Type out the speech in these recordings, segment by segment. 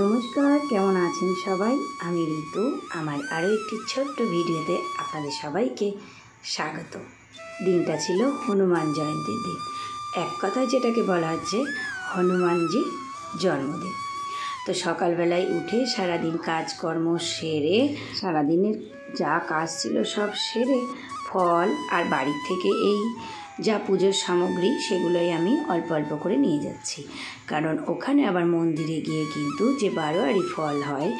নমস্কার, কেমন আছেন সবাই? আমি ঋতু। আমার আরও একটি ছোট্ট ভিডিওতে আপনাদের সবাইকে স্বাগত। দিনটা ছিল হনুমান জয়ন্তীর দিন, এক কথায় যেটাকে বলা হচ্ছে হনুমানজির জন্মদিন। তো সকালবেলায় উঠে সারাদিন কাজকর্ম সেরে, সারাদিনের যা কাজ ছিল সব সেরে, ফল আর বাড়ির থেকে এই যা পুজোর সামগ্রী সেগুলোই আমি অল্প অল্প করে নিয়ে যাচ্ছি, কারণ ওখানে আবার মন্দিরে গিয়ে কিন্তু যে বারোয়ারি ফল হয়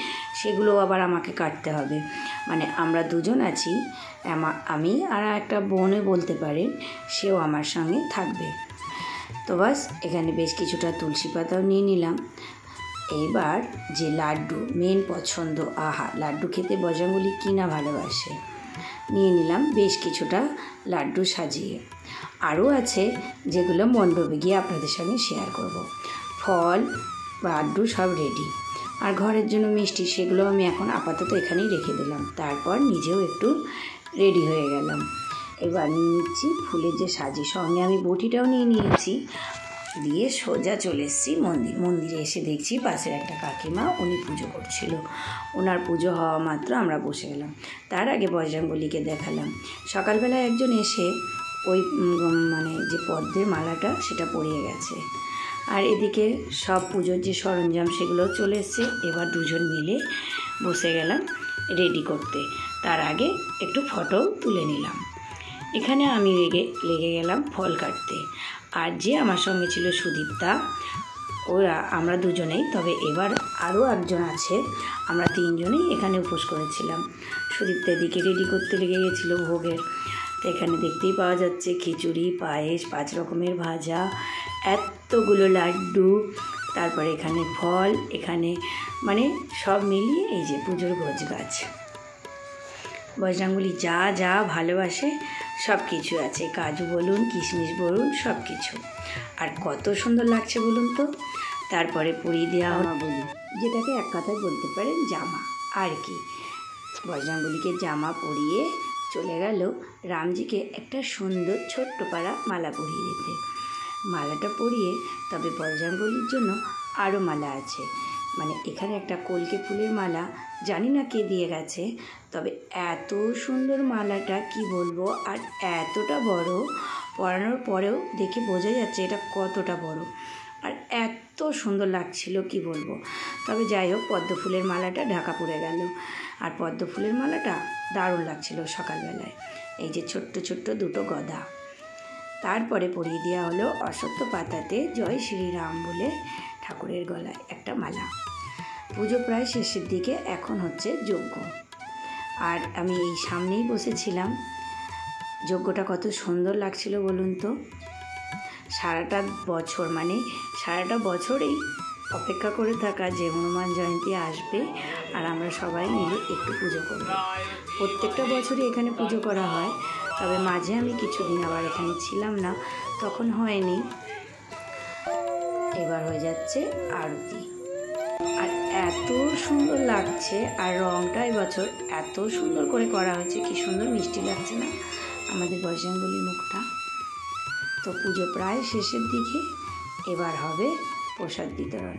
সেগুলো আবার আমাকে কাটতে হবে। মানে আমরা দুজন আছি, আমি আর একটা বোনে বলতে পারেন, সেও আমার সঙ্গে থাকবে। তো বাস এখানে বেশ কিছুটা তুলসী পাতাও নিয়ে নিলাম। এইবার যে লাড্ডু মেন পছন্দ, আহা লাড্ডু খেতে বজরঙ্গলি কি না ভালোবাসে, নিয়ে নিলাম বেশ কিছুটা লাড্ডু সাজিয়ে। আরও আছে যেগুলো মণ্ডপে গিয়ে আপনাদের সঙ্গে শেয়ার করব। ফল লাড্ডু সব রেডি, আর ঘরের জন্য মিষ্টি সেগুলো আমি এখন আপাতত এখানেই রেখে দিলাম। তারপর নিজেও একটু রেডি হয়ে গেলাম। এবার নিয়ে নিচ্ছি ফুলের যে সাজি, সঙ্গে আমি বটিটাও নিয়ে নিয়েছি। দিয়ে সোজা চলে এসেছি মন্দিরে এসে দেখছি পাশের একটা কাকিমা, উনি পুজো করছিল। ওনার পুজো হওয়া মাত্র আমরা বসে গেলাম। তার আগে বজরঙ্গলিকে দেখালাম। সকালবেলায় একজন এসে ওই মানে যে পদ্মের মালাটা সেটা পরিয়ে গেছে, আর এদিকে সব পুজোর যে সরঞ্জাম সেগুলো চলে এসছে। এবার দুজন মিলে বসে গেলাম রেডি করতে। তার আগে একটু ফটো তুলে নিলাম। এখানে আমি লেগে গেলাম ফল কাটতে। আর যে আমার সঙ্গে ছিল সুদীপ্তা, ওরা আমরা দুজনেই, তবে এবার আরও একজন আছে, আমরা তিনজনেই এখানে উপোস করেছিলাম। সুদীপ্তা এদিকে রেডি করতে লেগে গেছিলো ভোগের। তো এখানে দেখতেই পাওয়া যাচ্ছে খিচুড়ি, পায়েস, 5 রকমের ভাজা, এতগুলো লাড্ডু, তারপরে এখানে ফল, এখানে মানে সব মিলিয়ে এই যে পুজোর গোছ গাছ। বজরঙ্গলি যা যা ভালোবাসে সব কিছু আছে, কাজু বলুন, কিশমিশ বলুন, সব কিছু। আর কত সুন্দর লাগছে বলুন তো। তারপরে পরিয়ে দেওয়া বলি, যেটাকে এক কথায় বলতে পারেন জামা আর কি। বজরঙ্গলিকে জামা পরিয়ে চলে গেল রামজিকে একটা সুন্দর ছোট্ট পাড়া মালা পরিয়ে দিতে। মালাটা পরিয়ে তবে বজরঙ্গলির জন্য আরও মালা আছে। মানে এখানে একটা কলকে ফুলের মালা, জানি না কে দিয়ে গেছে, তবে এত সুন্দর মালাটা কি বলবো। আর এতটা বড়, পরানোর পরেও দেখে বোঝা যাচ্ছে এটা কতটা বড়, আর এত সুন্দর লাগছিল কি বলবো। তবে যাই হোক, পদ্ম ফুলের মালাটা ঢাকা পড়ে গেল, আর পদ্ম ফুলের মালাটা দারুণ লাগছিল সকালবেলায়। এই যে ছোট্ট ছোট্ট দুটো গদা। তারপরে পরিয়ে দেওয়া হলো অশ্বত্থ পাতাতে জয় শ্রীরাম বলে ঠাকুরের গলায় একটা মালা। পুজো প্রায় শেষের দিকে, এখন হচ্ছে যজ্ঞ। আর আমি এই সামনেই বসেছিলাম। যজ্ঞটা কত সুন্দর লাগছিল বলুন তো। সারাটা বছর, মানে সারাটা বছরেই অপেক্ষা করে থাকা যে হনুমান জয়ন্তী আসবে আর আমরা সবাই মিলে একটু পুজো করব। প্রত্যেকটা বছরই এখানে পুজো করা হয়, তবে মাঝে আমি কিছুদিন আবার এখানে ছিলাম না, তখন হয়নি। এবার হয়ে যাচ্ছে আরতি, আর এত সুন্দর লাগছে। আর রঙটা এবছর এত সুন্দর করে করা হয়েছে, কি সুন্দর মিষ্টি লাগছে না আমাদের বজরঙ্গলির মুখটা। তো পুজো প্রায় শেষের দিকে, এবার হবে প্রসাদ বিতরণ।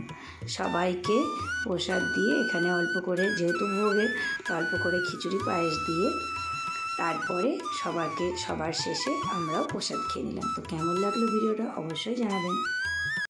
সবাইকে প্রসাদ দিয়ে এখানে অল্প করে, যেহেতু ভোগের, তো অল্প করে খিচুড়ি পায়েস দিয়ে তারপরে সবার শেষে আমরাও প্রসাদ খেয়ে নিলাম। তো কেমন লাগলো ভিডিওটা অবশ্যই জানাবেন।